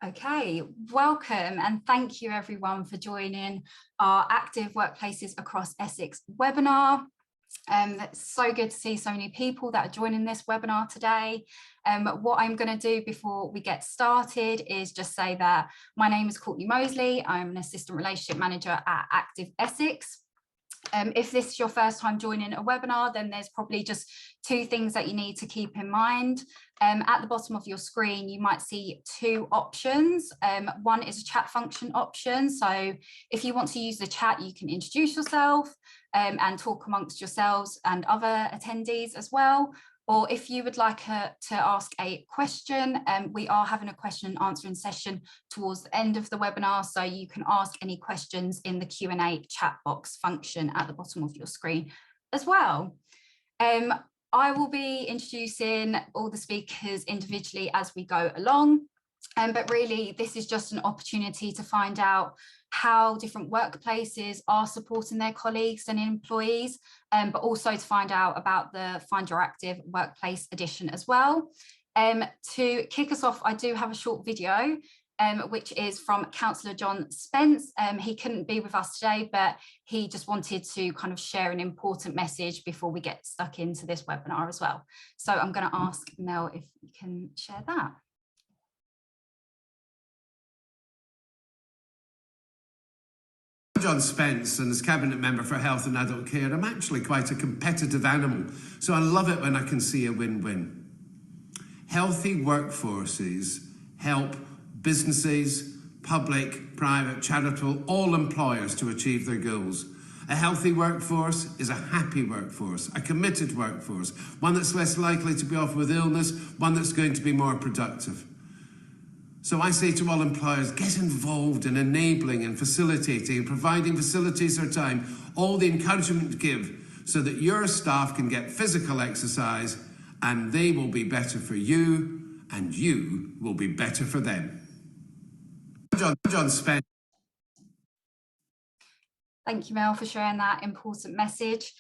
Okay, welcome and thank you everyone for joining our Active Workplaces Across Essex webinar. It's so good to see so many people that are joining this webinar today. What I'm going to do before we get started is just say that my name is Courtney Mosley. I'm an Assistant Relationship Manager at Active Essex. If this is your first time joining a webinar, then there's probably just two things that you need to keep in mind. At the bottom of your screen, you might see two options. One is a chat function option. So if you want to use the chat, you can introduce yourself and talk amongst yourselves and other attendees as well. Or if you would like to ask a question, we are having a question and answering session towards the end of the webinar, so you can ask any questions in the Q&A chat box function at the bottom of your screen as well. I will be introducing all the speakers individually as we go along, but really this is just an opportunity to find out how different workplaces are supporting their colleagues and employees, but also to find out about the Find Your Active Workplace edition as well. To kick us off, I do have a short video, which is from Councillor John Spence. He couldn't be with us today, but he just wanted to kind of share an important message before we get stuck into this webinar as well. So I'm going to ask Mel if you can share that. John Spence, and as Cabinet Member for Health and Adult Care, I'm actually quite a competitive animal, so I love it when I can see a win-win. Healthy workforces help businesses, public, private, charitable, all employers to achieve their goals. A healthy workforce is a happy workforce, a committed workforce, one that's less likely to be off with illness, one that's going to be more productive. So I say to all employers, get involved in enabling and facilitating and providing facilities or time, all the encouragement to give so that your staff can get physical exercise and they will be better for you and you will be better for them. John Spence. Thank you, Mel, for sharing that important message.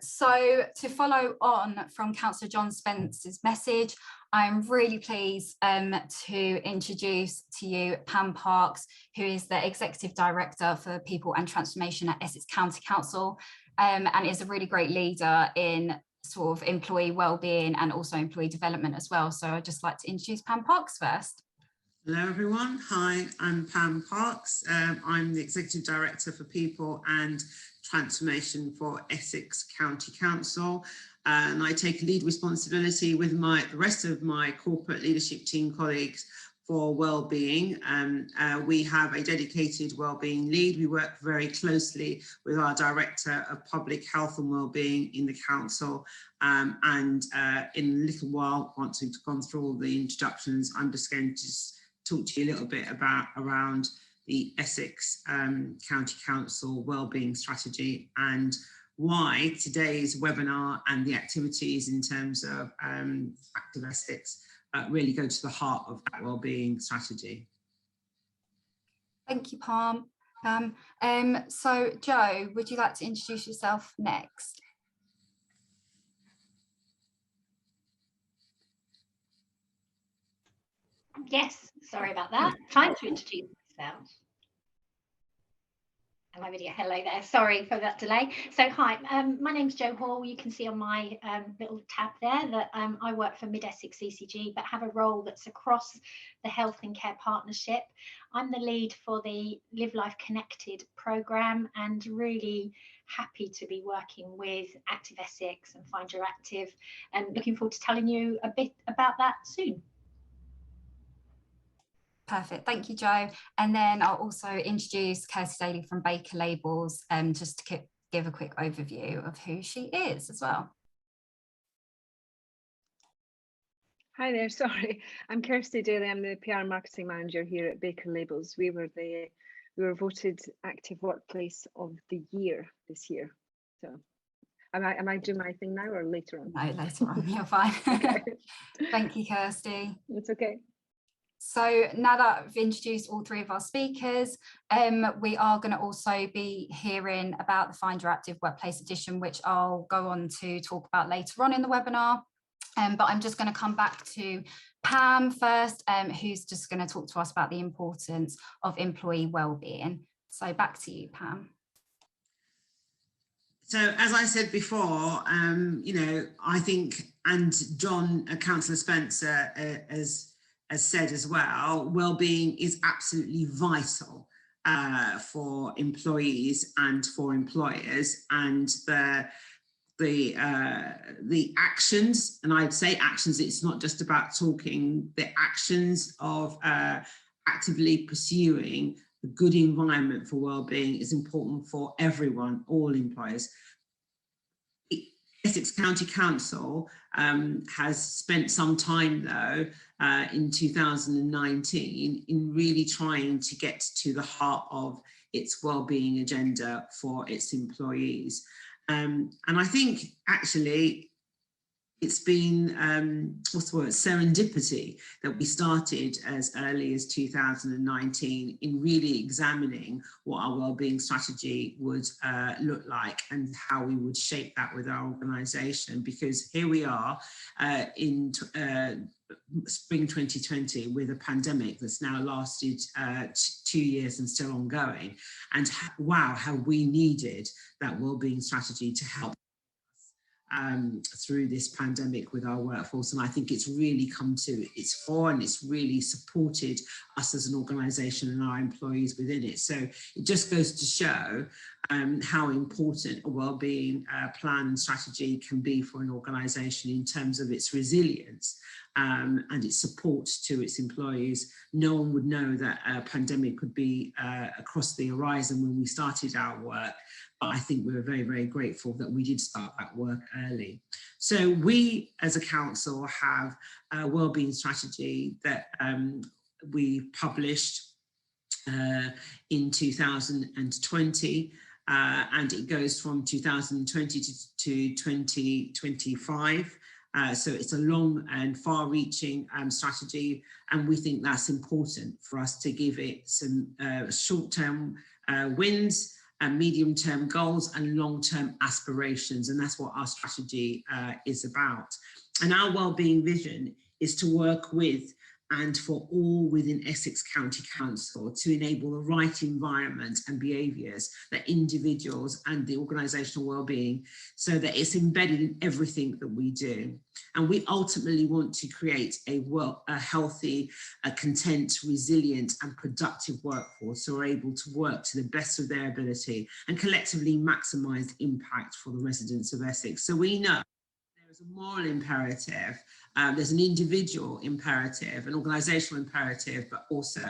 So to follow on from Councillor John Spence's message, I'm really pleased to introduce to you Pam Parks, who is the Executive Director for People and Transformation at Essex County Council, and is a really great leader in sort of employee wellbeing and also employee development as well. So I'd just like to introduce Pam Parks first. Hello everyone, hi, I'm Pam Parks. I'm the Executive Director for People and Transformation for Essex County Council, and I take lead responsibility with the rest of my corporate leadership team colleagues for wellbeing. We have a dedicated wellbeing lead. We work very closely with our Director of Public Health and Wellbeing in the Council, and in a little while, once we've gone through all the introductions, I'm just going to talk to you a little bit around the Essex County Council Wellbeing Strategy and why today's webinar and the activities in terms of Active Essex really go to the heart of that wellbeing strategy. Thank you, Pam. So Jo, would you like to introduce yourself next? Yes, sorry about that. Trying to introduce myself. And my video, hello there, sorry for that delay. So hi, my name's Jo Hall. You can see on my little tab there that I work for Mid Essex CCG, but have a role that's across the Health and Care Partnership. I'm the lead for the Live Life Connected programme and really happy to be working with Active Essex and Find Your Active, and looking forward to telling you a bit about that soon. Perfect, thank you, Jo. And then I'll also introduce Kirsty Daly from Baker Labels, just to give a quick overview of who she is as well. Hi there, sorry. I'm Kirsty Daly. I'm the PR Marketing Manager here at Baker Labels. We were voted Active Workplace of the Year this year. So am I doing my thing now or later on? No, later on, you're fine. Okay. Thank you, Kirsty. It's okay. So now that I've introduced all three of our speakers, we are going to also be hearing about the Find Your Active Workplace edition, which I'll go on to talk about later on in the webinar. But I'm just going to come back to Pam first, who's just going to talk to us about the importance of employee wellbeing. So back to you, Pam. So as I said before, you know, I think, and John, Councillor Spencer has said as well, wellbeing is absolutely vital for employees and for employers, and the actions, and I'd say actions, it's not just about talking, the actions of actively pursuing a good environment for wellbeing is important for everyone, all employers. Essex County Council has spent some time though in 2019 in really trying to get to the heart of its wellbeing agenda for its employees. And I think actually it's been, what's the word, serendipity that we started as early as 2019 in really examining what our wellbeing strategy would look like and how we would shape that with our organisation. Because here we are in spring 2020 with a pandemic that's now lasted 2 years and still ongoing. And wow, how we needed that wellbeing strategy to help through this pandemic with our workforce. And I think it's really come to its fore, and it's really supported us as an organisation and our employees within it. So it just goes to show how important a wellbeing plan and strategy can be for an organisation in terms of its resilience and its support to its employees. No one would know that a pandemic could be across the horizon when we started our work. I think we were very, very grateful that we did start that work early. So we as a council have a wellbeing strategy that we published in 2020 and it goes from 2020 to 2025. So it's a long and far-reaching strategy, and we think that's important for us to give it some short-term wins, medium-term goals and long-term aspirations, and that's what our strategy is about. And our wellbeing vision is to work with and for all within Essex County Council to enable the right environment and behaviours that individuals and the organisational wellbeing, so that it's embedded in everything that we do. And we ultimately want to create a healthy, content, resilient and productive workforce who are able to work to the best of their ability and collectively maximise impact for the residents of Essex. So we know there is a moral imperative, there's an individual imperative, an organisational imperative, but also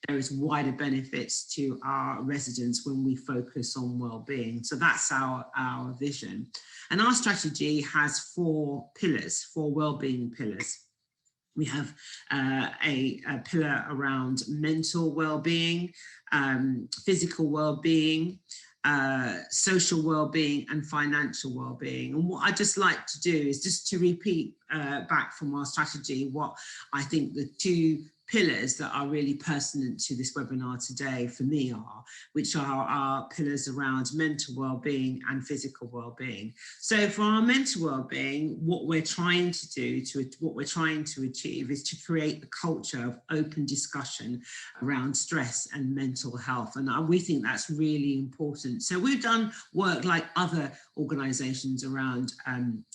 there is wider benefits to our residents when we focus on well-being. So that's our vision. And our strategy has 4 pillars, 4 well-being pillars. We have a pillar around mental well-being, physical well-being, social well-being and financial well-being. And what I'd just like to do is just to repeat back from our strategy what I think the 2 pillars that are really pertinent to this webinar today for me are, which are our pillars around mental well-being and physical well-being. So for our mental well-being, what we're trying to do, what we're trying to achieve is to create a culture of open discussion around stress and mental health. And we think that's really important. So we've done work like other organisations around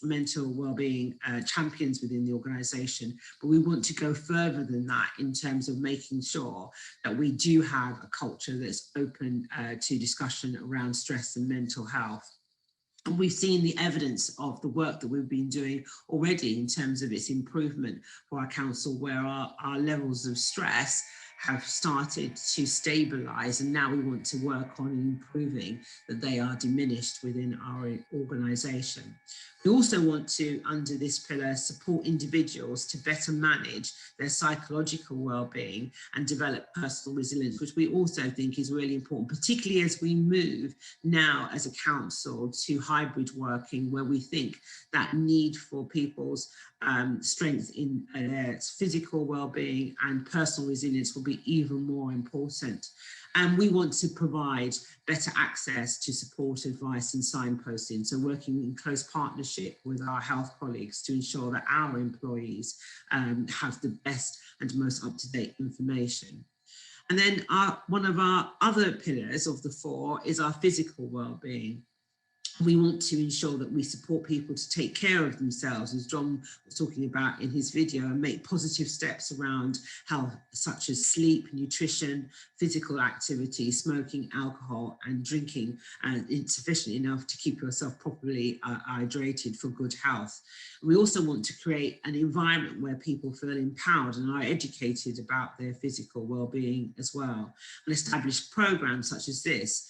mental well-being champions within the organisation, but we want to go further than that in terms of making sure that we do have a culture that's open to discussion around stress and mental health. And we've seen the evidence of the work that we've been doing already in terms of its improvement for our council, where our levels of stress have started to stabilise, and now we want to work on improving that they are diminished within our organisation. We also want to, under this pillar, support individuals to better manage their psychological well-being and develop personal resilience, which we also think is really important, particularly as we move now as a council to hybrid working, where we think that need for people's strength in their physical well-being and personal resilience will be even more important. And we want to provide better access to support, advice and signposting. So working in close partnership with our health colleagues to ensure that our employees have the best and most up-to-date information. And then one of our other pillars of the 4 is our physical well-being. We want to ensure that we support people to take care of themselves, as John was talking about in his video, and make positive steps around health, such as sleep, nutrition, physical activity, smoking, alcohol, and drinking insufficient enough to keep yourself properly hydrated for good health. We also want to create an environment where people feel empowered and are educated about their physical well-being as well, and establish programs such as this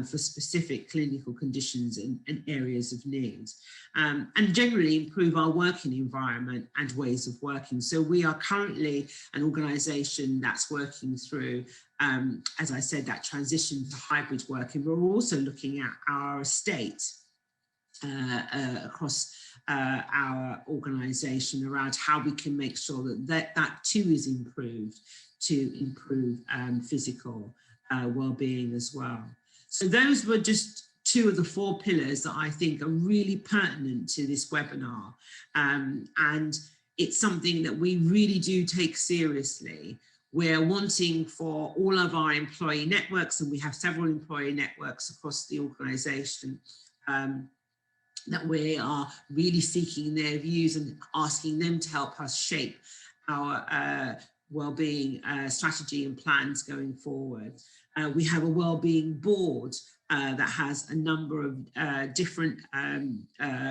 for specific clinical conditions and areas of need, and generally improve our working environment and ways of working. So we are currently an organisation that's working through, as I said, that transition to hybrid working, but we're also looking at our estate across our organisation around how we can make sure that too is improved to improve physical well-being as well. So those were just 2 of the 4 pillars that I think are really pertinent to this webinar. And it's something that we really do take seriously. We're wanting for all of our employee networks, and we have several employee networks across the organisation, that we are really seeking their views and asking them to help us shape our wellbeing strategy and plans going forward. We have a wellbeing board that has a number of different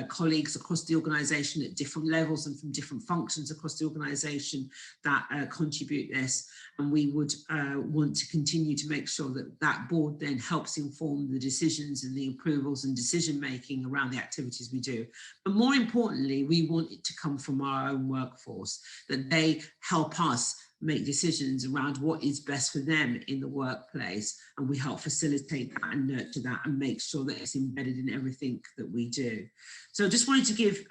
colleagues across the organisation at different levels and from different functions across the organisation that contribute this. And we would want to continue to make sure that that board then helps inform the decisions and the approvals and decision making around the activities we do. But more importantly, we want it to come from our own workforce, that they help us make decisions around what is best for them in the workplace, and we help facilitate that and nurture that and make sure that it's embedded in everything that we do. So I just wanted to give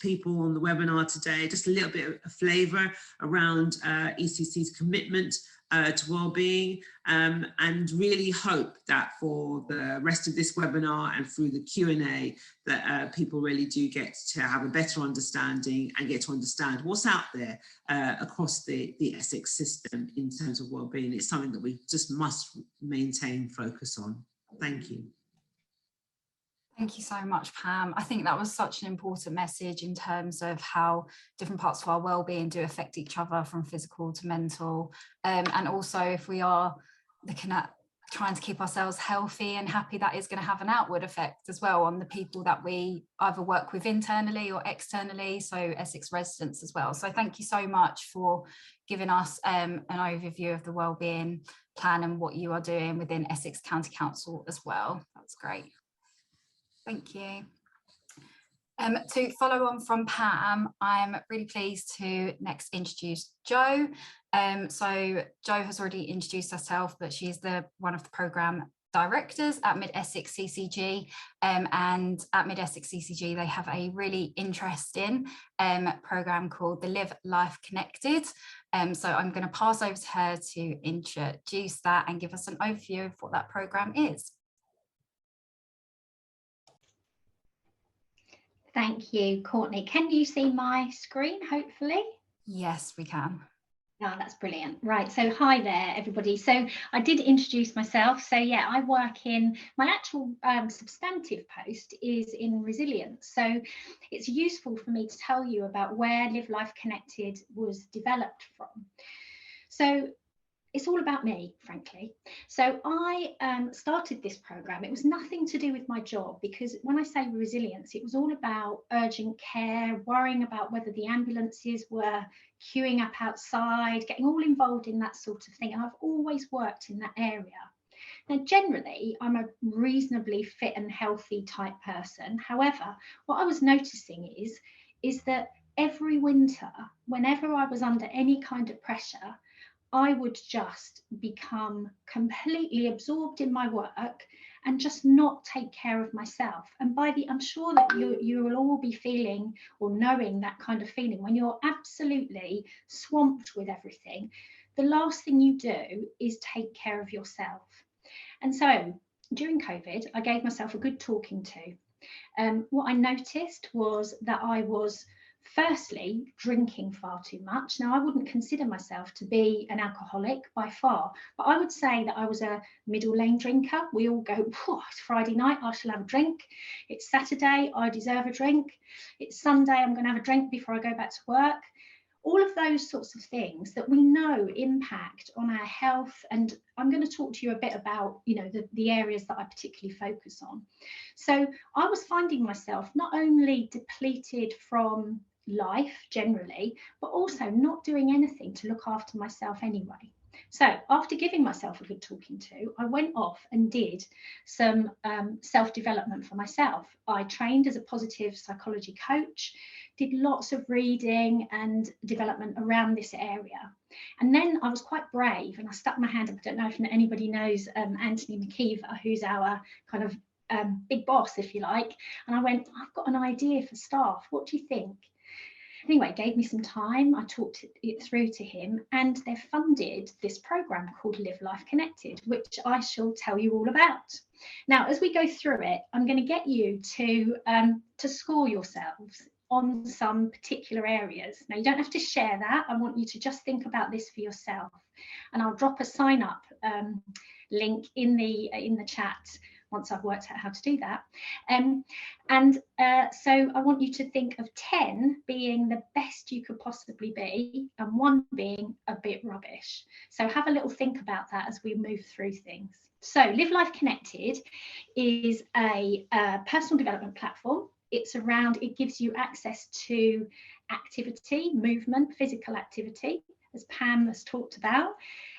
people on the webinar today just a little bit of a flavour around ECC's commitment to wellbeing, and really hope that for the rest of this webinar and through the Q&A that people really do get to have a better understanding and get to understand what's out there across the Essex system in terms of wellbeing. It's something that we just must maintain focus on. Thank you. Thank you so much, Pam. I think that was such an important message in terms of how different parts of our well-being do affect each other, from physical to mental. And also, if we are looking at trying to keep ourselves healthy and happy, that is going to have an outward effect as well on the people that we either work with internally or externally, so Essex residents as well. So thank you so much for giving us an overview of the wellbeing plan and what you are doing within Essex County Council as well. That's great. Thank you. To follow on from Pam, I'm really pleased to next introduce Jo. So Jo has already introduced herself, but she's one of the programme directors at Mid Essex CCG, and at Mid Essex CCG they have a really interesting programme called the Live Life Connected. So I'm going to pass over to her to introduce that and give us an overview of what that programme is. Thank you, Courtney. Can you see my screen, hopefully? Yes, we can. Oh, that's brilliant. Right, so hi there, everybody. So I did introduce myself. So yeah, I work in, my actual substantive post is in resilience. So it's useful for me to tell you about where Live Life Connected was developed from. So it's all about me, frankly. So I started this programme. It was nothing to do with my job, because when I say resilience, it was all about urgent care, worrying about whether the ambulances were queuing up outside, getting all involved in that sort of thing. And I've always worked in that area. Now, generally, I'm a reasonably fit and healthy type person. However, what I was noticing is that every winter, whenever I was under any kind of pressure, I would just become completely absorbed in my work and just not take care of myself. And I'm sure that you will all be feeling or knowing that kind of feeling when you're absolutely swamped with everything. The last thing you do is take care of yourself. And so during COVID, I gave myself a good talking to. What I noticed was that I was firstly drinking far too much. Now, I wouldn't consider myself to be an alcoholic by far, but I would say that I was a middle lane drinker. We all go, it's Friday night, I shall have a drink. It's Saturday, I deserve a drink. It's Sunday, I'm going to have a drink before I go back to work. All of those sorts of things that we know impact on our health. And I'm going to talk to you a bit about, the areas that I particularly focus on. So I was finding myself not only depleted from life generally, but also not doing anything to look after myself anyway. So after giving myself a good talking to, I went off and did some self-development for myself. I trained as a positive psychology coach, did lots of reading and development around this area. And then I was quite brave and I stuck my hand up. I don't know if anybody knows Anthony McKeever, who's our kind of big boss, if you like. And I went, I've got an idea for staff. What do you think? Anyway, gave me some time. I talked it through to him, and they've funded this program called Live Life Connected, which I shall tell you all about. Now, as we go through it, I'm going to get you to score yourselves on some particular areas. Now, you don't have to share that. I want you to just think about this for yourself, and I'll drop a sign up link in the chat once I've worked out how to do that. So I want you to think of 10 being the best you could possibly be and 1 being a bit rubbish. So have a little think about that as we move through things. So Live Life Connected is a personal development platform. It gives you access to activity, movement, physical activity, as Pam has talked about.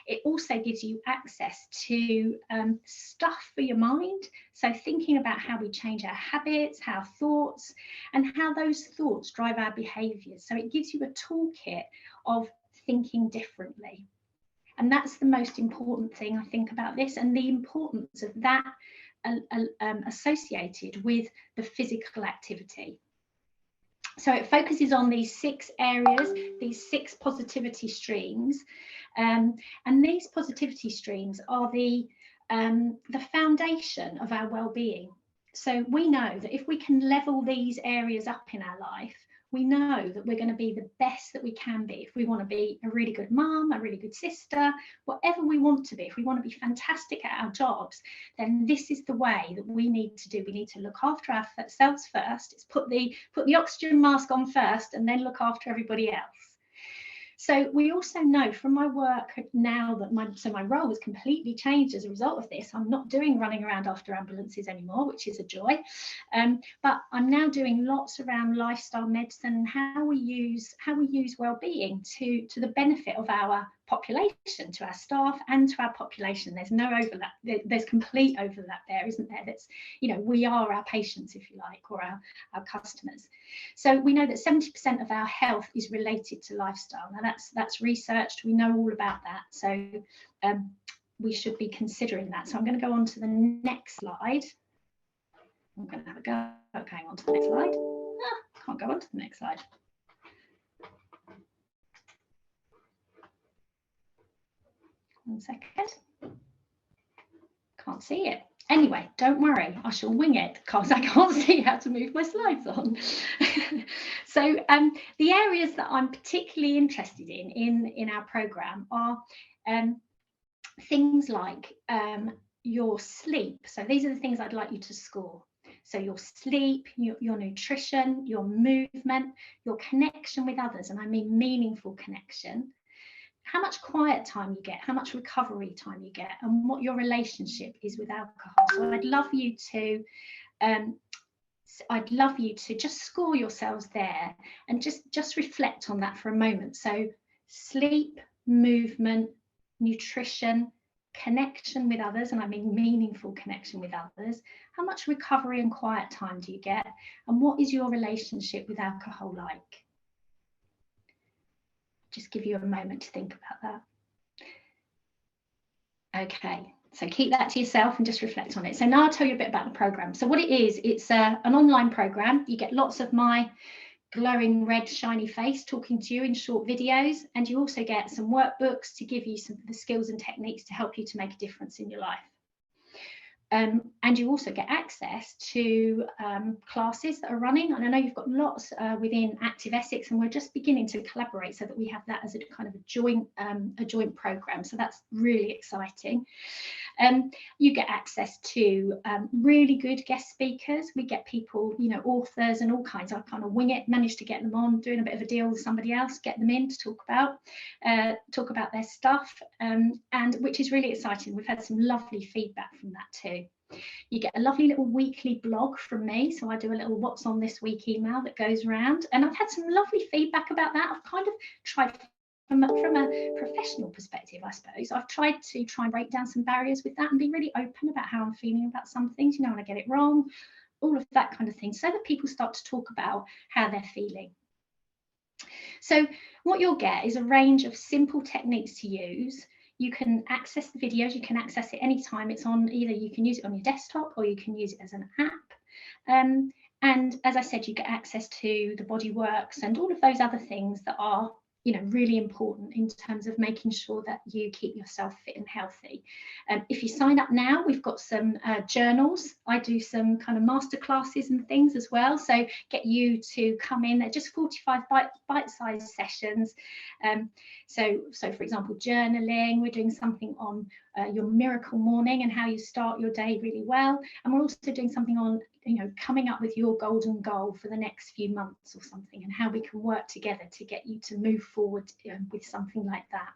It also gives you access to stuff for your mind. So thinking about how we change our habits, our thoughts, and how those thoughts drive our behaviours. So it gives you a toolkit of thinking differently. And that's the most important thing I think about this, and the importance of that associated with the physical activity. So it focuses on these 6 areas, these 6 positivity streams, and these positivity streams are the foundation of our well-being. So we know that if we can level these areas up in our life, we know that we're going to be the best that we can be. If we want to be a really good mum, a really good sister, whatever we want to be, if we want to be fantastic at our jobs, then this is the way that we need to do. We need to look after ourselves first. It's put the oxygen mask on first and then look after everybody else. So we also know from my work now that my role has completely changed as a result of this. I'm not doing running around after ambulances anymore, which is a joy. But I'm now doing lots around lifestyle medicine, how we use well-being to the benefit of our population, to our staff and to our population. There's no overlap. There's complete overlap there, isn't there? That's, we are our patients, if you like, or our customers. So we know that 70% of our health is related to lifestyle. Now that's researched. We know all about that. So we should be considering that. So I'm going to go on to the next slide. I'm going to have a go at going on to the next slide. Can't go on to the next slide. One second. Can't see it. Anyway, don't worry, I shall wing it because I can't see how to move my slides on. So the areas that I'm particularly interested in our programme are things like your sleep. So these are the things I'd like you to score. So your sleep, your nutrition, your movement, your connection with others, and I mean meaningful connection, how much quiet time you get, how much recovery time you get, and what your relationship is with alcohol. So I'd love you to just score yourselves there and just reflect on that for a moment. So sleep, movement, nutrition, connection with others, and I mean meaningful connection with others. How much recovery and quiet time do you get? And what is your relationship with alcohol like? Just give you a moment to think about that. Okay, So keep that to yourself and just reflect on it. So now I'll tell you a bit about the programme. So what it is, it's an online programme. You get lots of my glowing red shiny face talking to you in short videos, and you also get some workbooks to give you some of the skills and techniques to help you to make a difference in your life. And you also get access to classes that are running. And I know you've got lots within Active Essex, and we're just beginning to collaborate so that we have that as a kind of a joint programme. So that's really exciting. You get access to really good guest speakers. We get people, you know, authors and all kinds. I kind of wing it, manage to get them on, doing a bit of a deal with somebody else, get them in to talk about their stuff, and which is really exciting. We've had some lovely feedback from that too. You get a lovely little weekly blog from me. So I do a little what's on this week email that goes around, and I've had some lovely feedback about that. I've kind of tried from a professional perspective, I suppose, I've tried to break down some barriers with that and be really open about how I'm feeling about some things, you know, when I get it wrong, all of that kind of thing, so that people start to talk about how they're feeling. So what you'll get is a range of simple techniques to use. You can access the videos, you can access it anytime. It's on either, you can use it on your desktop or you can use it as an app. And as I said, you get access to the body works and all of those other things that are, you know, really important in terms of making sure that you keep yourself fit and healthy. If you sign up now, we've got some journals. I do some kind of master classes and things as well. So get you to come in. They're just 45 bite-sized sessions. So for example, journaling, we're doing something on your miracle morning and how you start your day really well. And we're also doing something on, you know, coming up with your golden goal for the next few months or something, and how we can work together to get you to move forward with something like that.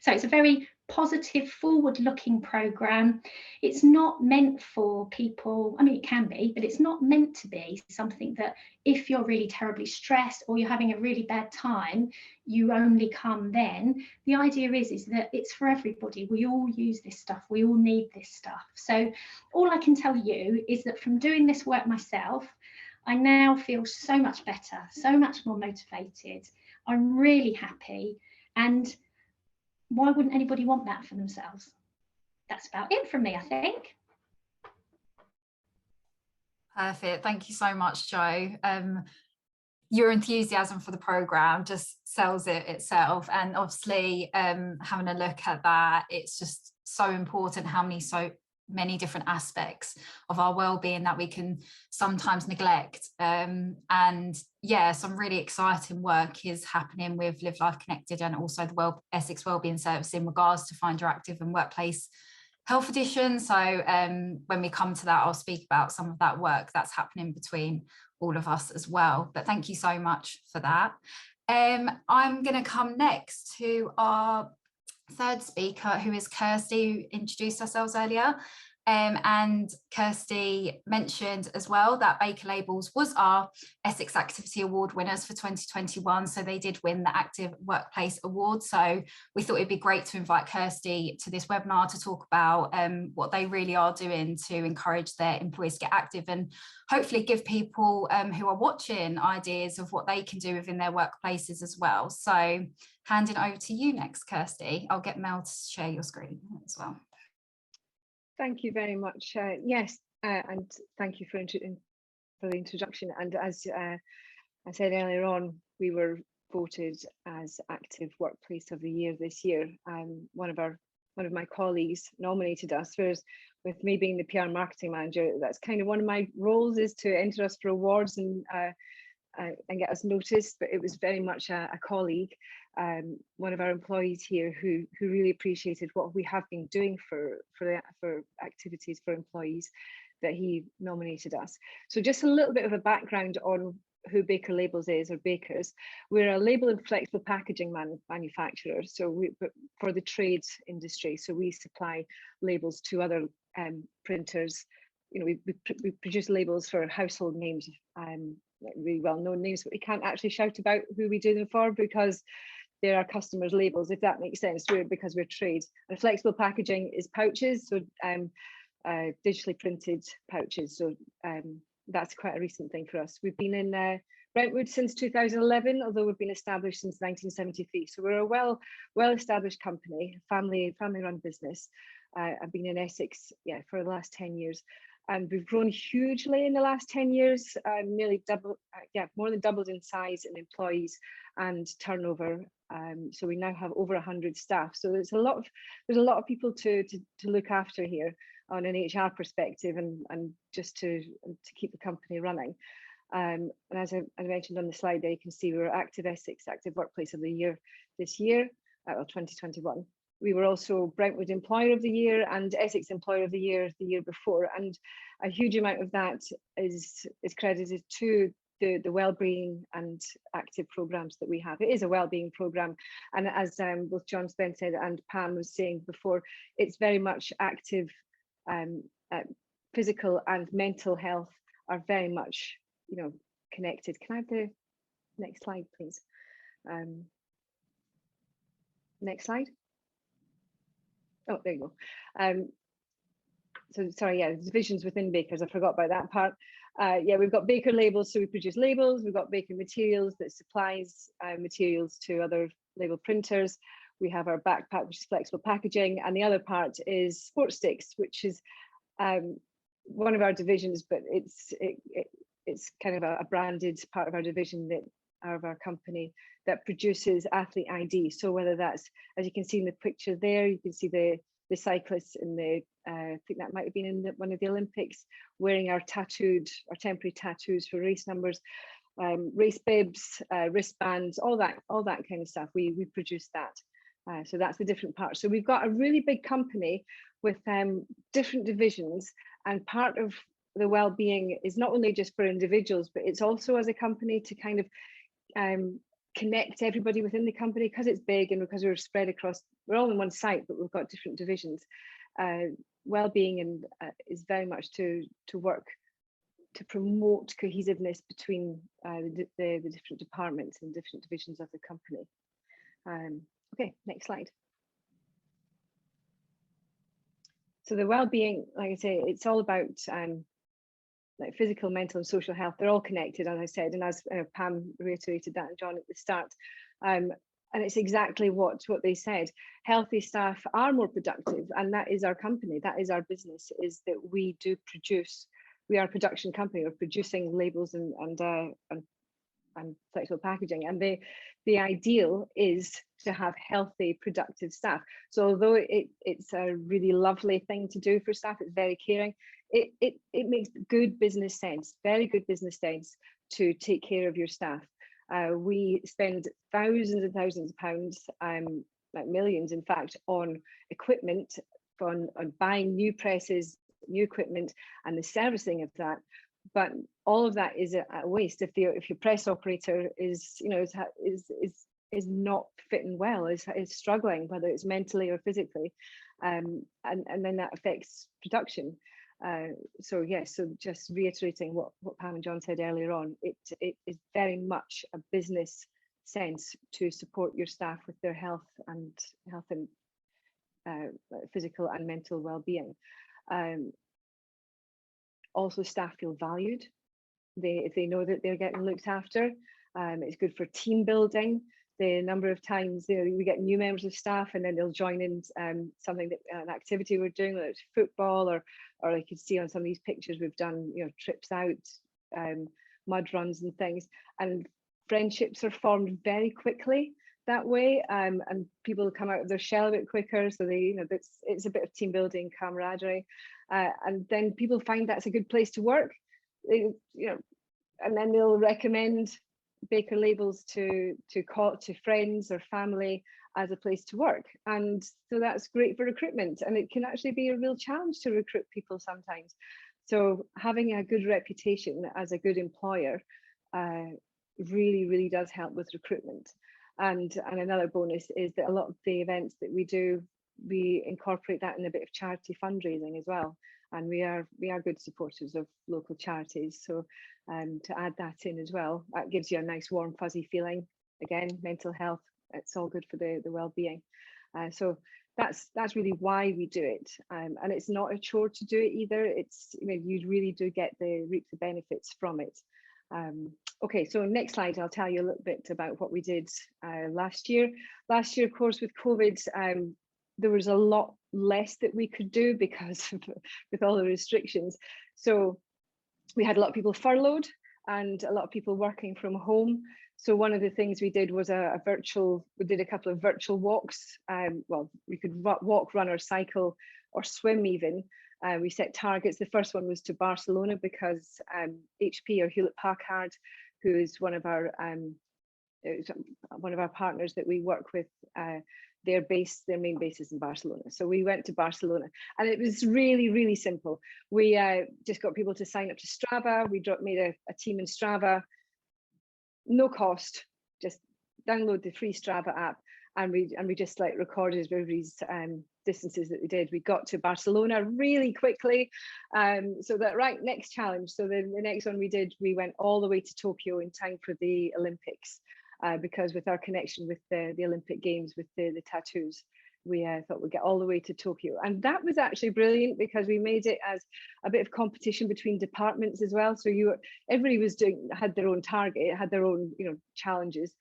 So it's a very positive, forward-looking programme. It's not meant for people, I mean, it can be, but it's not meant to be something that if you're really terribly stressed or you're having a really bad time, you only come then. The idea is that it's for everybody. We all use this stuff. We all need this stuff. So all I can tell you is that from doing this work myself, I now feel so much better, so much more motivated. I'm really happy. And why wouldn't anybody want that for themselves? That's about it from me, I think. Perfect. Thank you so much, Jo. Your enthusiasm for the programme just sells it itself. And obviously, having a look at that, it's just so important how many different aspects of our well-being that we can sometimes neglect. And yeah, some really exciting work is happening with Live Life Connected and also the Essex Wellbeing Service in regards to Find Your Active and Workplace Health Edition. So when we come to that, I'll speak about some of that work that's happening between all of us as well. But thank you so much for that. I'm going to come next to our third speaker, who is Kirsty, who introduced ourselves earlier. And Kirsty mentioned as well that Baker Labels was our Essex Activity Award winners for 2021. So they did win the Active Workplace Award. So we thought it'd be great to invite Kirsty to this webinar to talk about what they really are doing to encourage their employees to get active and hopefully give people who are watching ideas of what they can do within their workplaces as well. So handing over to you next, Kirsty. I'll get Mel to share your screen as well. Thank you very much. Yes, and thank you for the introduction. And as I said earlier on, we were voted as Active Workplace of the Year this year. One of my colleagues nominated us, whereas with me being the PR marketing manager, that's kind of one of my roles, is to enter us for awards and get us noticed. But it was very much a colleague, one of our employees here, who really appreciated what we have been doing for activities for employees, that he nominated us. So just a little bit of a background on who Baker Labels is, or Bakers. We're a label and flexible packaging manufacturer. So for the trade industry, so we supply labels to other printers. You know, we produce labels for household names, really well-known names, but we can't actually shout about who we do them for because they're our customers' labels, if that makes sense, because we're trade. And flexible packaging is pouches, so digitally printed pouches. So that's quite a recent thing for us. We've been in Brentwood since 2011, although we've been established since 1973. So we're a well-established company, family-run business. I've been in Essex, for the last 10 years. And we've grown hugely in the last 10 years, nearly double, more than doubled in size in employees and turnover. So we now have over 100 staff. So there's a lot of people to look after here on an HR perspective, and just to keep the company running. And as I mentioned on the slide there, you can see we were Active Essex, Active Workplace of the Year this year, 2021. We were also Brentwood Employer of the Year and Essex Employer of the Year before, and a huge amount of that is credited to the wellbeing and active programs that we have. It is a wellbeing program, and as both John Spence said and Pam was saying before, it's very much active. Physical and mental health are very much, connected. Can I have the next slide, please? Next slide. Oh, there you go. So sorry, divisions within Bakers, I forgot about that part. We've got Baker labels, so we produce labels. We've got Baker materials that supplies materials to other label printers. We have our backpack, which is flexible packaging, and the other part is sports sticks, which is one of our divisions, but it's kind of a branded part of our division of our company that produces athlete ID. So whether that's, as you can see in the picture there, you can see the cyclists in the, I think that might have been in one of the Olympics, wearing our temporary tattoos for race numbers, race bibs, wristbands, all that kind of stuff. We produce that. So that's the different parts. So we've got a really big company with different divisions, and part of the well-being is not only just for individuals, but it's also as a company to kind of connect everybody within the company, because it's big and because we're spread across, we're all in one site, but we've got different divisions. Well-being and is very much to work to promote cohesiveness between the different departments and different divisions of the company. Okay, next slide. So the well-being, like I say, it's all about like physical, mental and social health. They're all connected, as I said, and as Pam reiterated that and John at the start. And it's exactly what they said. Healthy staff are more productive, and that is our company, that is our business, is that we do produce, we are a production company, we're producing labels and flexible packaging, and the ideal is to have healthy, productive staff. So although it's a really lovely thing to do for staff, it's very caring, it makes good business sense, very good business sense to take care of your staff. We spend thousands and thousands of pounds, like millions in fact, on equipment, on buying new presses, new equipment and the servicing of that. But all of that is a waste if your press operator is not fitting well, is struggling, whether it's mentally or physically, and then that affects production. So yes, so just reiterating what Pam and John said earlier on, it is very much a business sense to support your staff with their health and physical and mental well-being. Also, staff feel valued. If they know that they're getting looked after, it's good for team building. The number of times we get new members of staff and then they'll join in something that an activity we're doing, whether it's football or you can see on some of these pictures we've done, trips out, mud runs and things, and friendships are formed very quickly that way, and people come out of their shell a bit quicker, so it's a bit of team building, camaraderie, and then people find that's a good place to work, and then they'll recommend Baker labels to friends or family as a place to work, and so that's great for recruitment, and it can actually be a real challenge to recruit people sometimes. So having a good reputation as a good employer really does help with recruitment. And another bonus is that a lot of the events that we do, we incorporate that in a bit of charity fundraising as well, and we are good supporters of local charities, so to add that in as well, that gives you a nice warm fuzzy feeling. Again, mental health, it's all good for the well-being. So that's really why we do it, and it's not a chore to do it either. It's you really do reap the benefits from it. Okay, so next slide, I'll tell you a little bit about what we did last year. Last year, of course, with COVID, there was a lot less that we could do because of, with all the restrictions. So we had a lot of people furloughed and a lot of people working from home. So one of the things we did was we did a couple of virtual walks. Well, we could walk, run or cycle or swim even. We set targets. The first one was to Barcelona because HP or Hewlett Packard, who is one of our partners that we work with, their main base is in Barcelona. So we went to Barcelona and it was really, really simple. We just got people to sign up to Strava. We made a team in Strava, no cost, just download the free Strava app. And we just like recorded everybody's distances that we did. We got to Barcelona really quickly. So that next challenge. So the next one we did, we went all the way to Tokyo in time for the Olympics. Because with our connection with the Olympic Games, with the tattoos, we thought we'd get all the way to Tokyo. And that was actually brilliant because we made it as a bit of competition between departments as well. So everybody had their own target, had their own challenges,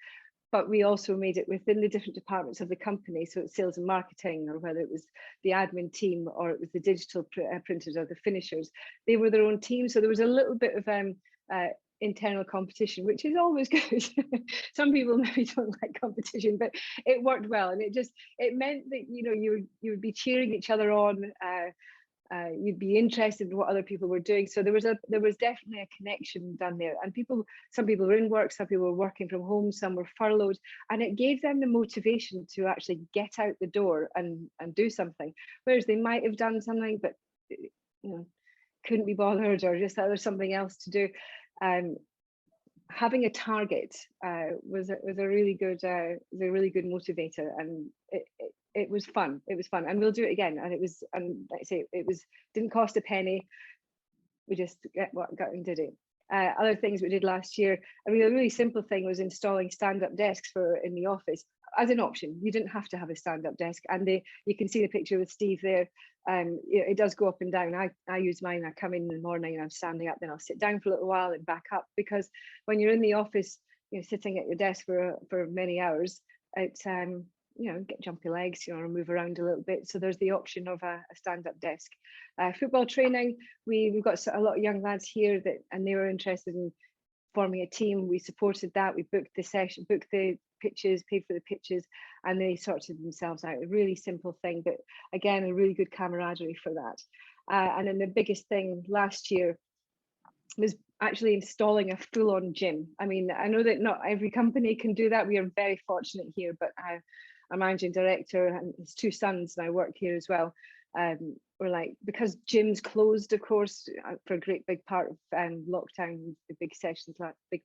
but we also made it within the different departments of the company. So it's sales and marketing, or whether it was the admin team, or it was the digital printers or the finishers, they were their own team. So there was a little bit of internal competition, which is always good. Some people maybe don't like competition, but it worked well, and it meant that you would be cheering each other on. You'd be interested in what other people were doing. So there was definitely a connection done there. And some people were in work, some people were working from home, some were furloughed, and it gave them the motivation to actually get out the door and do something. Whereas they might have done something, but couldn't be bothered, or just that there's something else to do. Having a target was a really good motivator, and it was fun. It was fun, and we'll do it again. And like I say, didn't cost a penny. We just got and did it. Other things we did last year, a really simple thing was installing stand-up desks in the office as an option. You didn't have to have a stand-up desk, and you can see the picture with Steve there. It does go up and down. I use mine. I come in the morning and I'm standing up, then I'll sit down for a little while and back up, because when you're in the office, sitting at your desk for many hours, it's get jumpy legs, or move around a little bit. So there's the option of a stand-up desk. Football training, we've got a lot of young lads here and they were interested in forming a team. We supported that. We booked the session, booked the pitches, paid for the pitches, and they sorted themselves out. A really simple thing, but again, a really good camaraderie for that. And then the biggest thing last year was actually installing a full-on gym. I mean, I know that not every company can do that. We are very fortunate here, but our managing director and his two sons now work here as well. We're like, because gyms closed, of course, for a great big part of lockdown, the big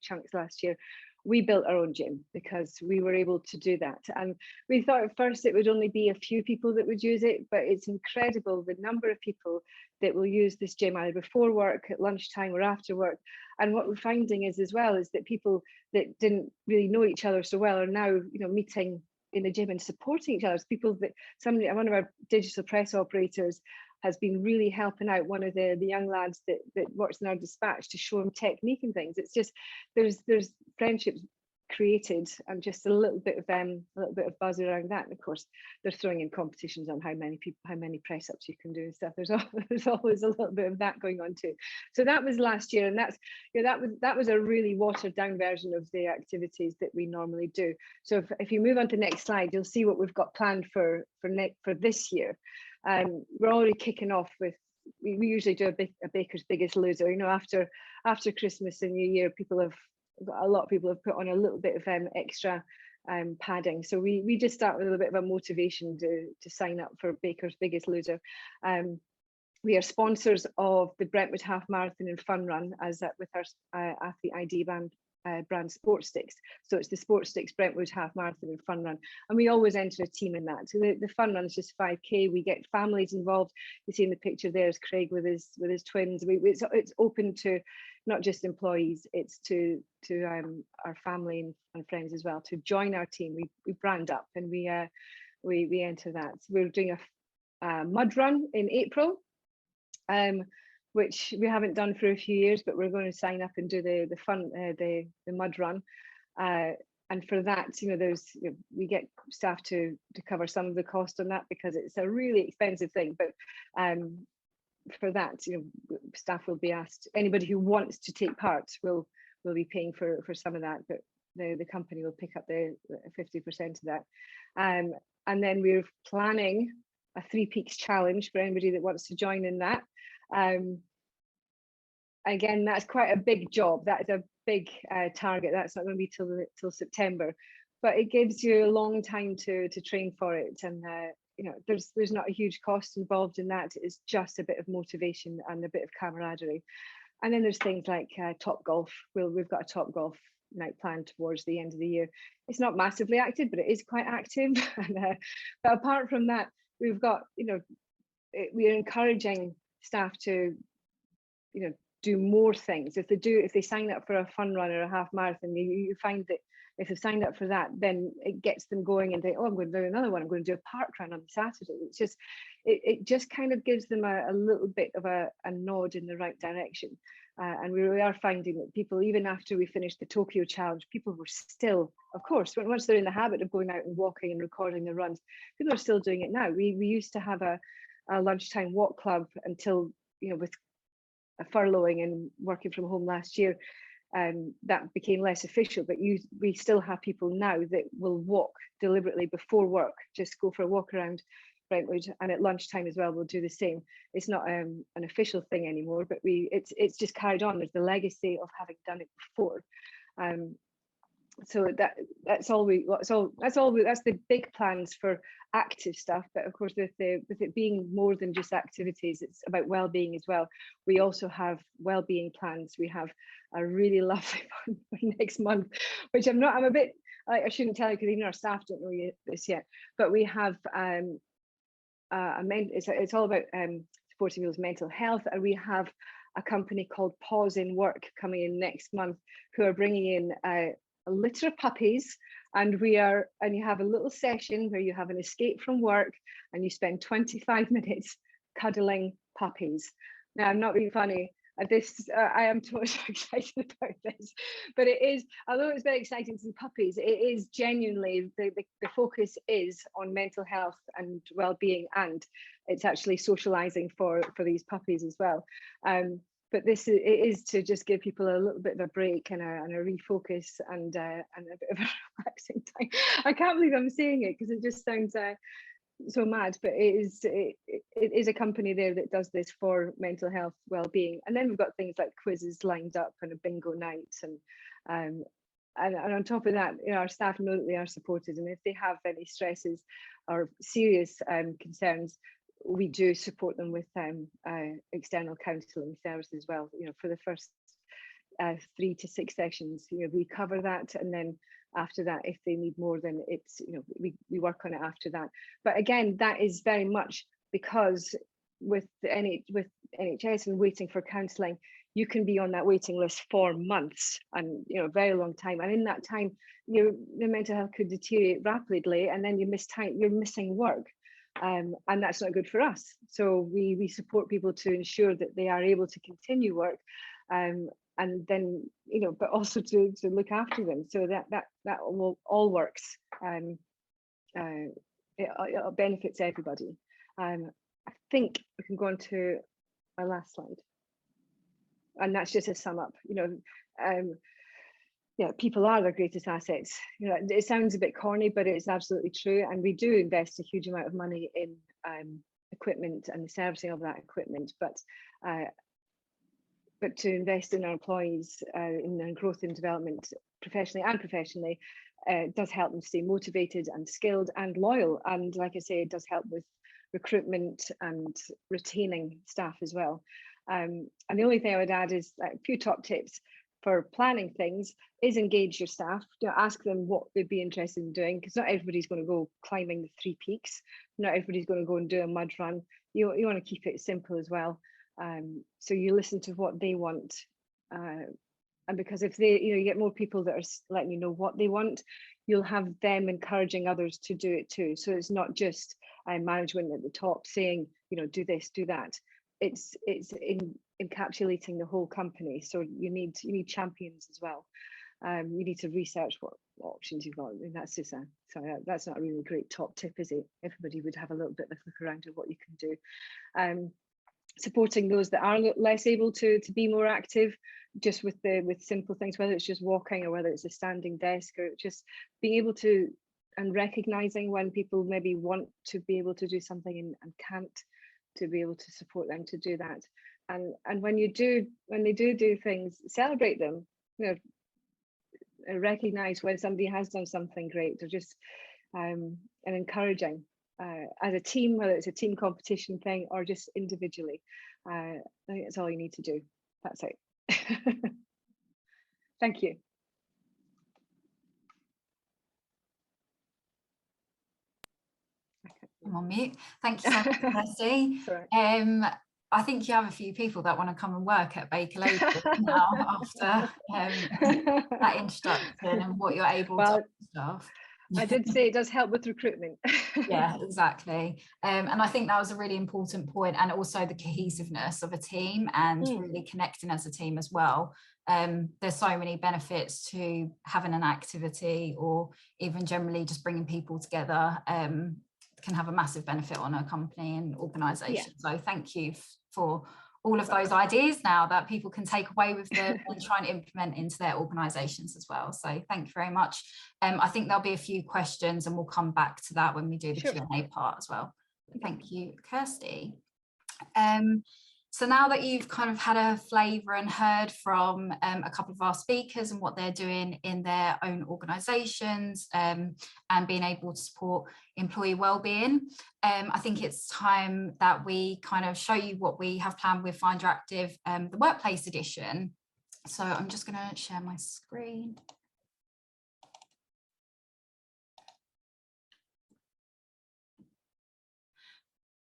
chunks last year, we built our own gym because we were able to do that. And we thought at first it would only be a few people that would use it, but it's incredible the number of people that will use this gym either before work, at lunchtime, or after work. And what we're finding is that people that didn't really know each other so well are now meeting in the gym and supporting each other. People one of our digital press operators has been really helping out one of the young lads that works in our dispatch to show him technique and things. It's just there's friendships created, and just a little bit of buzz around that. And of course, they're throwing in competitions on how many press ups you can do and stuff. There's always a little bit of that going on too. So that was last year, and that was a really watered down version of the activities that we normally do. So if you move on to the next slide, you'll see what we've got planned for this year. We're already kicking off with. We usually do a Baker's Biggest Loser. After Christmas and New Year, a lot of people have put on a little bit of extra padding. So we just start with a little bit of a motivation to sign up for Baker's Biggest Loser. We are sponsors of the Brentwood Half Marathon and Fun Run with our athlete ID brand Sports Sticks. So it's the Sports Sticks Brentwood Half Marathon and Fun Run, and we always enter a team in that. So the fun run is just 5k. We get families involved. You see in the picture there's Craig with his twins. It's open to not just employees, it's to our family and friends as well to join our team. We brand up and we enter that. So we're doing a mud run in April. which we haven't done for a few years, but we're going to sign up and do the mud run. And for that, we get staff to cover some of the cost on that because it's a really expensive thing. But for that, staff will be asked. Anybody who wants to take part will be paying for some of that, but the company will pick up the 50% of that. And then we're planning a 3 Peaks challenge for anybody that wants to join in that. Again, that's quite a big job. That is a big target. That's not going to be till September, but it gives you a long time to train for it. And there's not a huge cost involved in that. It's just a bit of motivation and a bit of camaraderie. And then there's things like Top Golf. We've got a Top Golf night planned towards the end of the year. It's not massively active, but it is quite active. And, but apart from that, we've got, we're encouraging staff to, do more things. If they sign up for a fun run or a half marathon, you find that if they've signed up for that, then it gets them going and think, oh, I'm going to do another one. I'm going to do a park run on Saturday. It's just, it just kind of gives them a little bit of a nod in the right direction. And we are finding that people, even after we finished the Tokyo Challenge, people were still, of course, once they're in the habit of going out and walking and recording their runs, people are still doing it now. We used to have a lunchtime walk club until, with furloughing and working from home last year, that became less official, but we still have people now that will walk deliberately before work, just go for a walk around Brentwood, and at lunchtime as well we'll do the same. It's not an official thing anymore, but it's just carried on. There's the legacy of having done it before. So that's the big plans for active stuff. But of course, with it being more than just activities, it's about well-being as well. We also have well-being plans. We have a really lovely one for next month, which I'm a bit like, I shouldn't tell you because even our staff don't know this yet. But we have it's all about supporting people's mental health, and we have a company called Pause in Work coming in next month, who are bringing in a litter of puppies, and you have a little session where you have an escape from work and you spend 25 minutes cuddling puppies. Now, I'm not being funny. I am totally excited about this, but it is, although it's very exciting to see puppies, it is genuinely the focus is on mental health and well-being, and it's actually socializing for these puppies as well. But it is to just give people a little bit of a break and a refocus and a bit of a relaxing time. I can't believe I'm saying it because it just sounds so mad, but it is a company there that does this for mental health well-being. And then we've got things like quizzes lined up and a bingo night, and on top of that, our staff know that they are supported, and if they have any stresses or serious concerns, we do support them with external counselling services as well. For the first 3 to 6 sessions, we cover that, and then after that, if they need more, then it's we work on it after that. But again, that is very much because with NHS and waiting for counselling, you can be on that waiting list for months, and a very long time. And in that time, your mental health could deteriorate rapidly, and then you miss time. You're missing work. And that's not good for us. So we support people to ensure that they are able to continue work, and then but also to look after them, so that will all works. It benefits everybody. I think we can go on to my last slide, and that's just a sum up. People are their greatest assets. It sounds a bit corny, but it's absolutely true. And we do invest a huge amount of money in equipment and the servicing of that equipment. But to invest in our employees, in their growth and development, professionally, does help them stay motivated and skilled and loyal. And like I say, it does help with recruitment and retaining staff as well. And the only thing I would add is a few top tips for planning things is engage your staff. Ask them what they'd be interested in doing, because not everybody's going to go climbing the 3 peaks. Not everybody's going to go and do a mud run. You want to keep it simple as well. So you listen to what they want, and because if they, you get more people that are letting you know what they want, you'll have them encouraging others to do it too. So it's not just management at the top saying, do this, do that. encapsulating the whole company. So you need champions as well. You need to research what options you've got. I mean, that's just that's not a really great top tip, is it? Everybody would have a little bit of a look around at what you can do. Supporting those that are less able to be more active, just with simple things, whether it's just walking or whether it's a standing desk, or just being able to, and recognizing when people maybe want to be able to do something and can't, to be able to support them to do that. And when they do things, celebrate them, recognize when somebody has done something great, or just and encouraging as a team, whether it's a team competition thing or just individually. I think that's all you need to do. That's it. Thank you. I'm on mute. Thank you so much, Kirsty. I think you have a few people that want to come and work at Baker Labels now after that introduction and what you're able to offer staff. I did say it does help with recruitment. Yeah, exactly. And I think that was a really important point, and also the cohesiveness of a team and really connecting as a team as well. There's so many benefits to having an activity, or even generally just bringing people together. Can have a massive benefit on a company and organisation. So thank you for all of those ideas now that people can take away with them and try and implement into their organisations as well. So thank you very much. I think there'll be a few questions and we'll come back to that when we do the Q&A part as well. Thank you, Kirsty. So now that you've kind of had a flavour and heard from a couple of our speakers and what they're doing in their own organisations and being able to support employee wellbeing, I think it's time that we kind of show you what we have planned with Find Your Active, the Workplace Edition. So I'm just going to share my screen.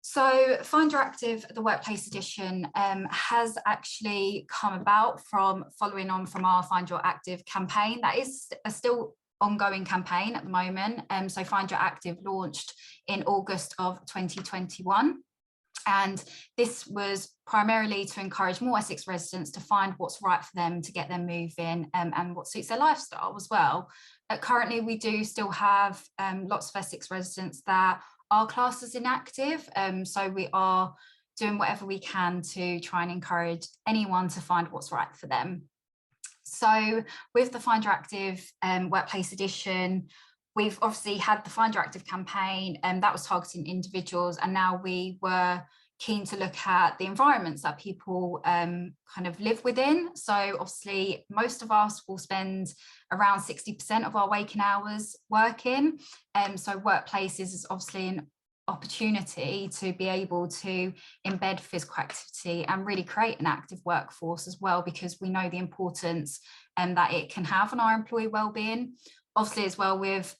So Find Your Active, the Workplace Edition, has actually come about from following on from our Find Your Active campaign. That is a still ongoing campaign at the moment. So Find Your Active launched in August of 2021. And this was primarily to encourage more Essex residents to find what's right for them to get them moving and what suits their lifestyle as well. Currently, we do still have lots of Essex residents that are classed as inactive. So we are doing whatever we can to try and encourage anyone to find what's right for them. So with the Find Your Active Workplace Edition, we've obviously had the Find Your Active campaign, and that was targeting individuals, and now we were keen to look at the environments that people kind of live within. So obviously most of us will spend around 60% of our waking hours working. So workplaces is obviously an opportunity to be able to embed physical activity and really create an active workforce as well, because we know the importance that it can have on our employee wellbeing. Obviously as well with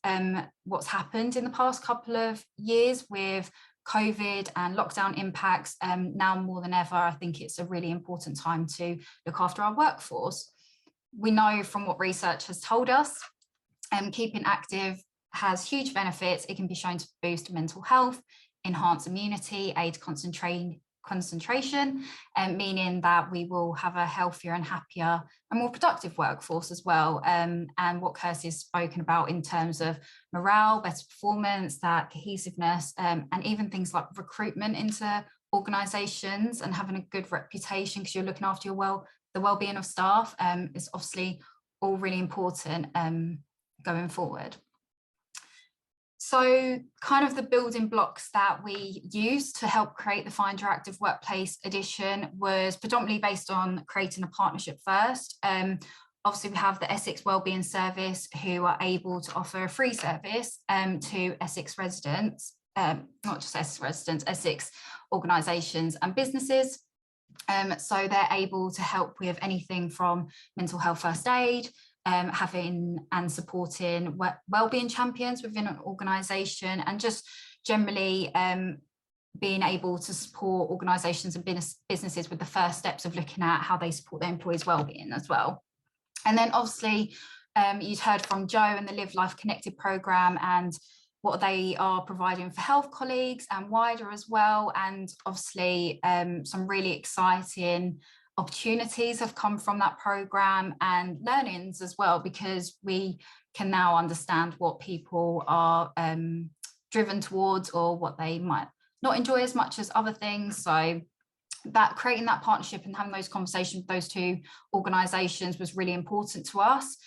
what's happened in the past couple of years with COVID and lockdown impacts, now more than ever, I think it's a really important time to look after our workforce. We know from what research has told us, keeping active has huge benefits. It can be shown to boost mental health, enhance immunity, aid concentration, meaning that we will have a healthier and happier and more productive workforce as well. And what Kirsty has spoken about in terms of morale, better performance, that cohesiveness, and even things like recruitment into organisations and having a good reputation because you're looking after your the well-being of staff is obviously all really important going forward. So kind of the building blocks that we used to help create the Find Your Active Workplace Edition was predominantly based on creating a partnership first. Obviously, we have the Essex Wellbeing Service who are able to offer a free service to Essex residents, not just Essex residents, Essex organisations and businesses. So they're able to help with anything from mental health first aid, having and supporting wellbeing champions within an organisation, and just generally being able to support organisations and businesses with the first steps of looking at how they support their employees' wellbeing as well. And then obviously you'd heard from Joe and the Live Life Connected programme, and what they are providing for health colleagues and wider as well. And obviously some really exciting opportunities have come from that programme and learnings as well, because we can now understand what people are driven towards or what they might not enjoy as much as other things. So that creating that partnership and having those conversations with those two organisations was really important to us,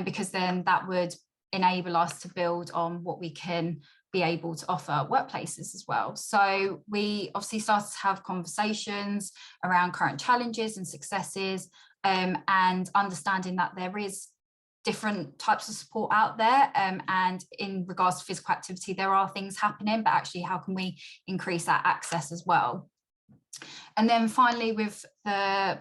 because then that would enable us to build on what we can be able to offer workplaces as well. So we obviously started to have conversations around current challenges and successes, and understanding that there is different types of support out there, and in regards to physical activity there are things happening, but actually how can we increase that access as well. And then finally, with the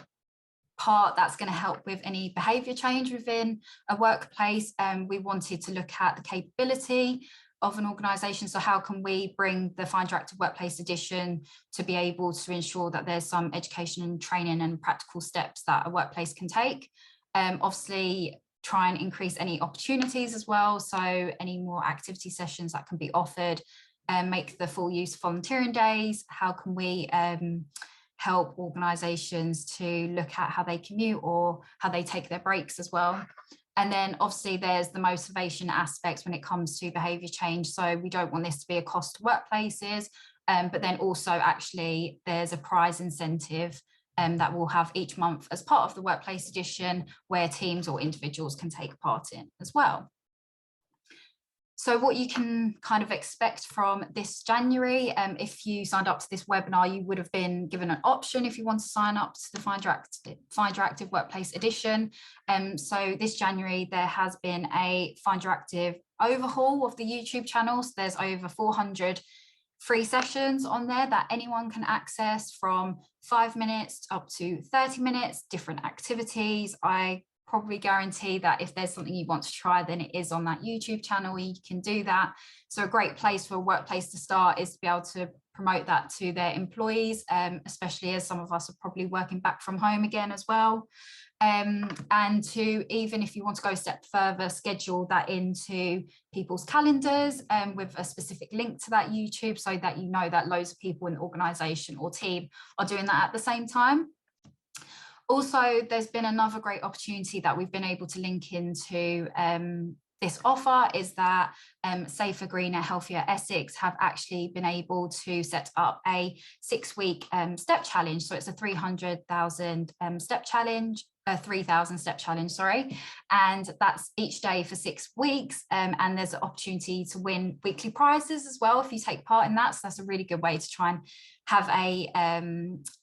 part that's going to help with any behaviour change within a workplace, we wanted to look at the capability of an organisation. So how can we bring the Find Your Active Workplace edition to be able to ensure that there's some education and training and practical steps that a workplace can take. Obviously, try and increase any opportunities as well. So any more activity sessions that can be offered, and make the full use of volunteering days. How can we help organisations to look at how they commute or how they take their breaks as well. And then obviously there's the motivation aspects when it comes to behaviour change. So we don't want this to be a cost to workplaces, but then also actually there's a prize incentive that we'll have each month as part of the workplace edition, where teams or individuals can take part in as well. So what you can kind of expect from this January, if you signed up to this webinar, you would have been given an option if you want to sign up to the Find Your Active Workplace edition. So this January, there has been a Find Your Active overhaul of the YouTube channel. So there's over 400 free sessions on there that anyone can access, from 5 minutes up to 30 minutes, different activities. I probably guarantee that if there's something you want to try, then it is on that YouTube channel where you can do that. So a great place for a workplace to start is to be able to promote that to their employees, especially as some of us are probably working back from home again as well. And to, even if you want to go a step further, schedule that into people's calendars with a specific link to that YouTube, so that you know that loads of people in the organisation or team are doing that at the same time. Also, there's been another great opportunity that we've been able to link into this offer, is that Safer, Greener, Healthier Essex have actually been able to set up a 6-week step challenge. So it's a 300,000 step challenge, 3,000 step challenge, sorry. And that's each day for 6 weeks. And there's an opportunity to win weekly prizes as well if you take part in that. So that's a really good way to try and have a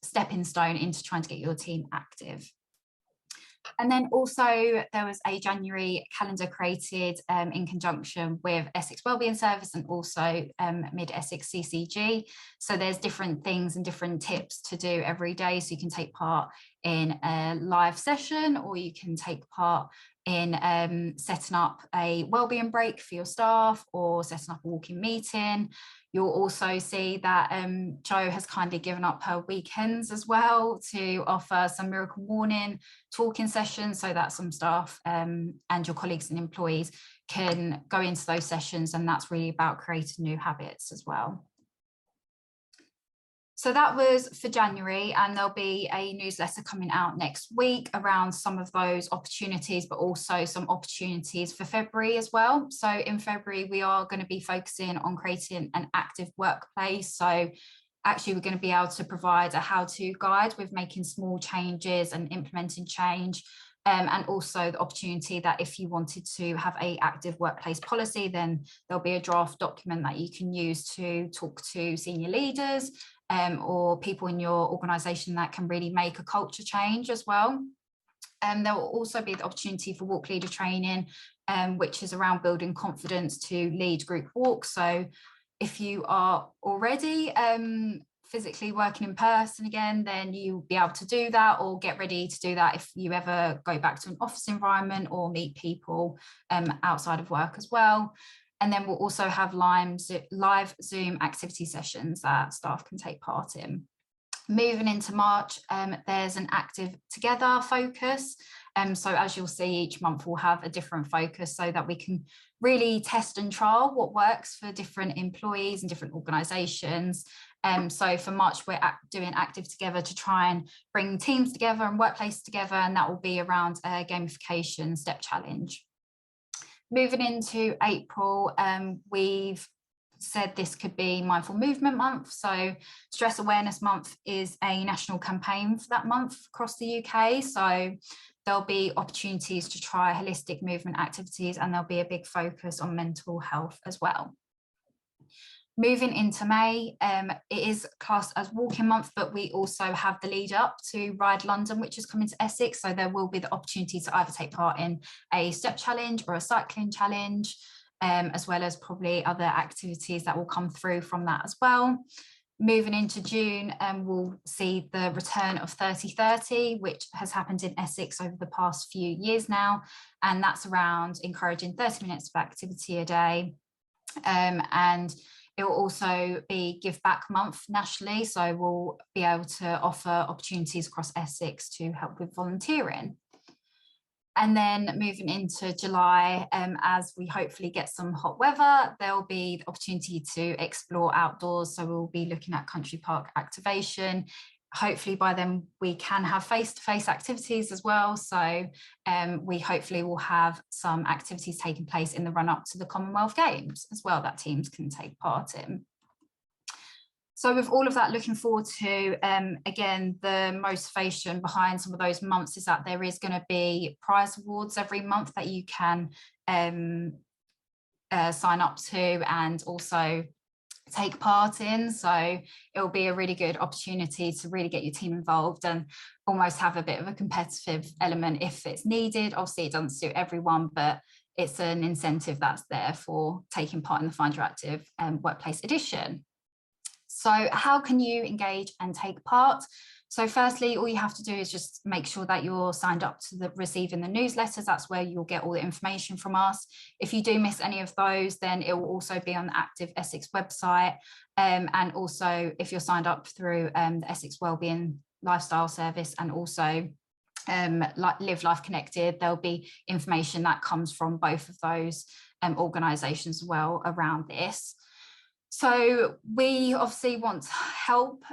stepping stone into trying to get your team active. And then also there was a January calendar created in conjunction with Essex Wellbeing Service and also Mid Essex CCG. So there's different things and different tips to do every day. So you can take part in a live session, or you can take part in setting up a wellbeing break for your staff, or setting up a walking meeting. You'll also see that Jo has kindly given up her weekends as well to offer some miracle morning talking sessions, so that some staff and your colleagues and employees can go into those sessions, and that's really about creating new habits as well. So that was for January, and there'll be a newsletter coming out next week around some of those opportunities, but also some opportunities for February as well. So in February, we are going to be focusing on creating an active workplace. So actually, we're going to be able to provide a how-to guide with making small changes and implementing change. And also the opportunity that if you wanted to have an active workplace policy, then there'll be a draft document that you can use to talk to senior leaders or people in your organisation that can really make a culture change as well. There will also be the opportunity for walk leader training, which is around building confidence to lead group walks. So if you are already physically working in person again, then you'll be able to do that, or get ready to do that if you ever go back to an office environment or meet people outside of work as well. And then we'll also have live Zoom activity sessions that staff can take part in. Moving into March, there's an Active Together focus. So as you'll see, each month we'll have a different focus so that we can really test and trial what works for different employees and different organisations. So for March, we're doing Active Together to try and bring teams together and workplaces together, and that will be around a gamification step challenge. Moving into April, we've said this could be Mindful Movement Month. So Stress Awareness Month is a national campaign for that month across the UK. So there'll be opportunities to try holistic movement activities, and there'll be a big focus on mental health as well. Moving into May, it is classed as walking month, but we also have the lead up to Ride London, which is coming to Essex. So there will be the opportunity to either take part in a step challenge or a cycling challenge, as well as probably other activities that will come through from that as well. Moving into June, we'll see the return of 30/30, which has happened in Essex over the past few years now. And that's around encouraging 30 minutes of activity a day. And it will also be Give Back Month nationally. So we'll be able to offer opportunities across Essex to help with volunteering. And then moving into July, as we hopefully get some hot weather, there'll be the opportunity to explore outdoors. So we'll be looking at country park activation. Hopefully by then we can have face-to-face activities as well. So we hopefully will have some activities taking place in the run-up to the Commonwealth Games as well that teams can take part in. So with all of that, looking forward to, again, the motivation behind some of those months is that there is going to be prize awards every month that you can sign up to and also take part in. So it'll be a really good opportunity to really get your team involved and almost have a bit of a competitive element if it's needed. Obviously, it doesn't suit everyone, but it's an incentive that's there for taking part in the Find Your Active Workplace edition. So how can you engage and take part? So firstly, all you have to do is just make sure that you're signed up to receiving the newsletters. That's where you'll get all the information from us. If you do miss any of those, then it will also be on the Active Essex website. And also if you're signed up through the Essex Wellbeing Lifestyle Service and also Live Life Connected, there'll be information that comes from both of those organisations as well around this. So we obviously want to help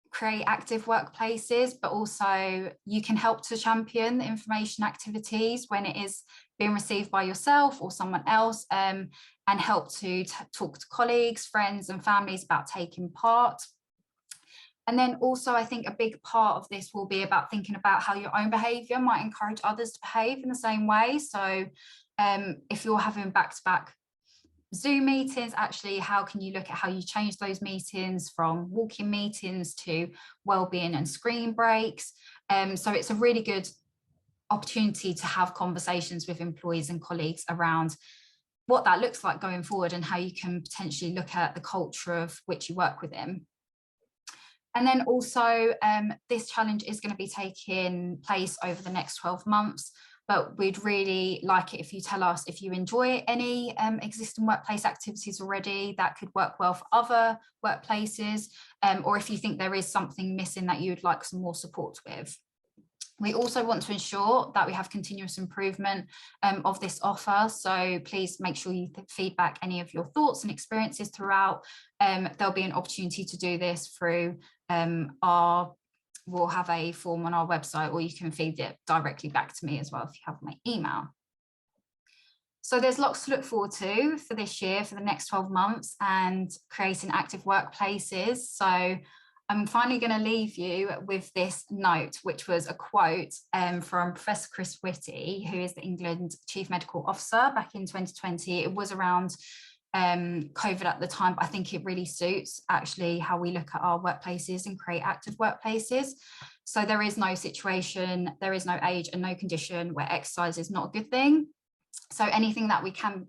create active workplaces, but also you can help to champion the information activities when it is being received by yourself or someone else, and help to talk to colleagues, friends and families about taking part. And then also I think a big part of this will be about thinking about how your own behaviour might encourage others to behave in the same way. So if you're having back-to-back Zoom meetings, actually, how can you look at how you change those meetings from walking meetings to wellbeing and screen breaks? So it's a really good opportunity to have conversations with employees and colleagues around what that looks like going forward and how you can potentially look at the culture of which you work within. And then also this challenge is going to be taking place over the next 12 months. But we'd really like it if you tell us if you enjoy any existing workplace activities already that could work well for other workplaces, or if you think there is something missing that you would like some more support with. We also want to ensure that we have continuous improvement of this offer. So please make sure you feedback any of your thoughts and experiences throughout. There'll be an opportunity to do this through we'll have a form on our website, or you can feed it directly back to me as well if you have my email. So there's lots to look forward to for this year, for the next 12 months, and creating active workplaces. So I'm finally going to leave you with this note, which was a quote from Professor Chris Whitty, who is the England Chief Medical Officer back in 2020. It was around COVID at the time, but I think it really suits actually how we look at our workplaces and create active workplaces. So there is no situation, there is no age and no condition where exercise is not a good thing. So anything that we can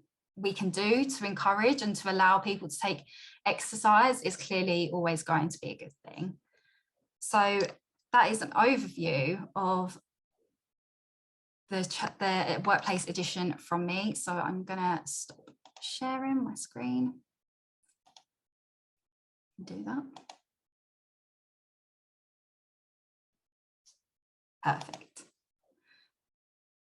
do to encourage and to allow people to take exercise is clearly always going to be a good thing. So that is an overview of the workplace edition from me. So I'm going to stop sharing my screen. Do that. Perfect.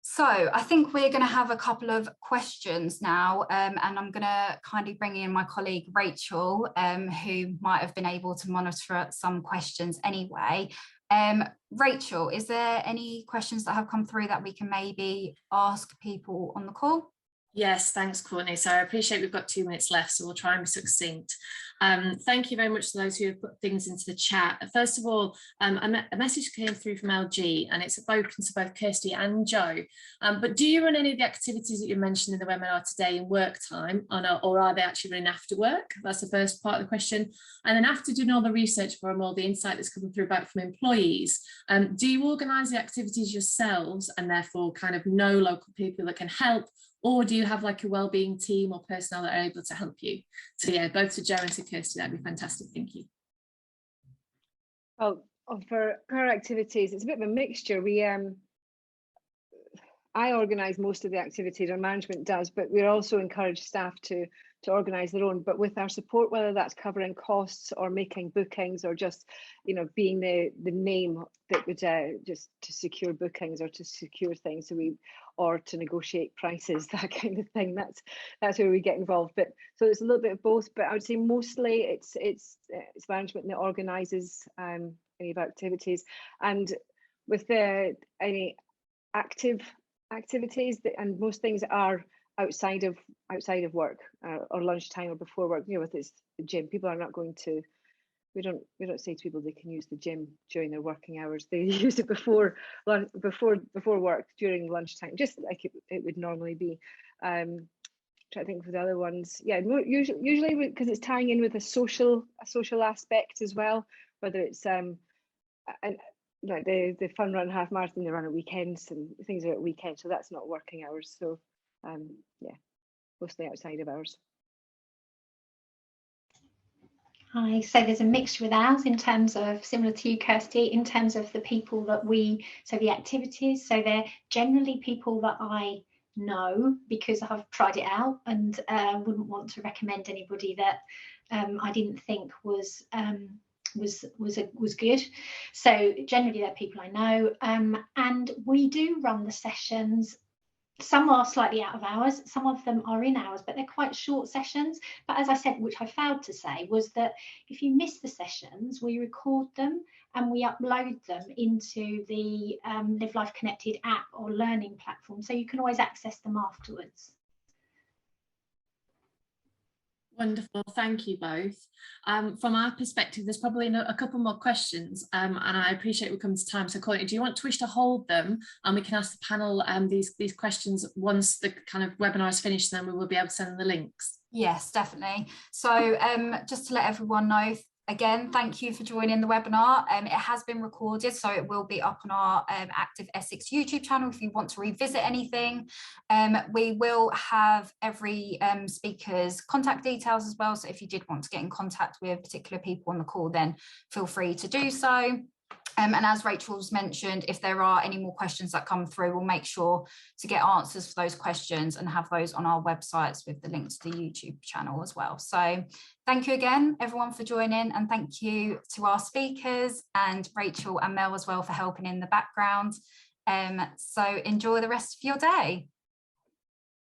So I think we're going to have a couple of questions now, and I'm going to kindly bring in my colleague Rachel, who might have been able to monitor some questions anyway. Rachel, is there any questions that have come through that we can maybe ask people on the call? Yes, thanks, Courtney. So I appreciate we've got 2 minutes left, so we'll try and be succinct. Thank you very much to those who have put things into the chat. First of all, a message came through from LG, and it's spoken to both Kirsty and Joe. But do you run any of the activities that you mentioned in the webinar today in work time, or are they actually running after work? That's the first part of the question. And then after doing all the research for all the insight that's coming through back from employees, do you organise the activities yourselves and therefore kind of know local people that can help? Or do you have like a wellbeing team or personnel that are able to help you? So yeah, both to Joe and to Kirsty, that'd be fantastic. Thank you. Well, for our activities, it's a bit of a mixture. I organise most of the activities, our management does, but we also encourage staff to organise their own. But with our support, whether that's covering costs or making bookings or just, you know, being the name that would just to secure bookings or to secure things, or to negotiate prices, that kind of thing. That's where we get involved. But so it's a little bit of both. But I would say mostly it's management that organises any of our activities, and with any active activities and most things are outside of work or lunchtime or before work. You know, with this the gym, people are not going to. We don't say to people they can use the gym during their working hours. They use it before work during lunchtime, just like it would normally be. Try to think for the other ones. Yeah, usually because it's tying in with a social aspect as well. Whether it's like the fun run half marathon, they run at weekends and things are at weekends, so that's not working hours. So yeah, mostly outside of hours. Hi, so there's a mixture with ours in terms of, similar to you, Kirsty, in terms of the people that so the activities, so they're generally people that I know because I've tried it out and wouldn't want to recommend anybody that I didn't think was good. So generally they're people I know, and we do run the sessions. Some are slightly out of hours, some of them are in hours, but they're quite short sessions. But as I said, which I failed to say, was that if you miss the sessions, we record them and we upload them into the Live Life Connected app or learning platform, so you can always access them afterwards. Wonderful, thank you both. From our perspective, there's probably a couple more questions, and I appreciate we come to time. So Courtney, do you wish to hold them and we can ask the panel these questions once the kind of webinar is finished, and then we will be able to send them the links? Yes, definitely. So just to let everyone know, again, thank you for joining the webinar. It has been recorded, so it will be up on our Active Essex YouTube channel if you want to revisit anything. We will have every speaker's contact details as well, so if you did want to get in contact with particular people on the call, then feel free to do so. And as Rachel's mentioned, if there are any more questions that come through, we'll make sure to get answers for those questions and have those on our websites with the link to the YouTube channel as well. So thank you again, everyone, for joining, and thank you to our speakers and Rachel and Mel as well for helping in the background. So enjoy the rest of your day.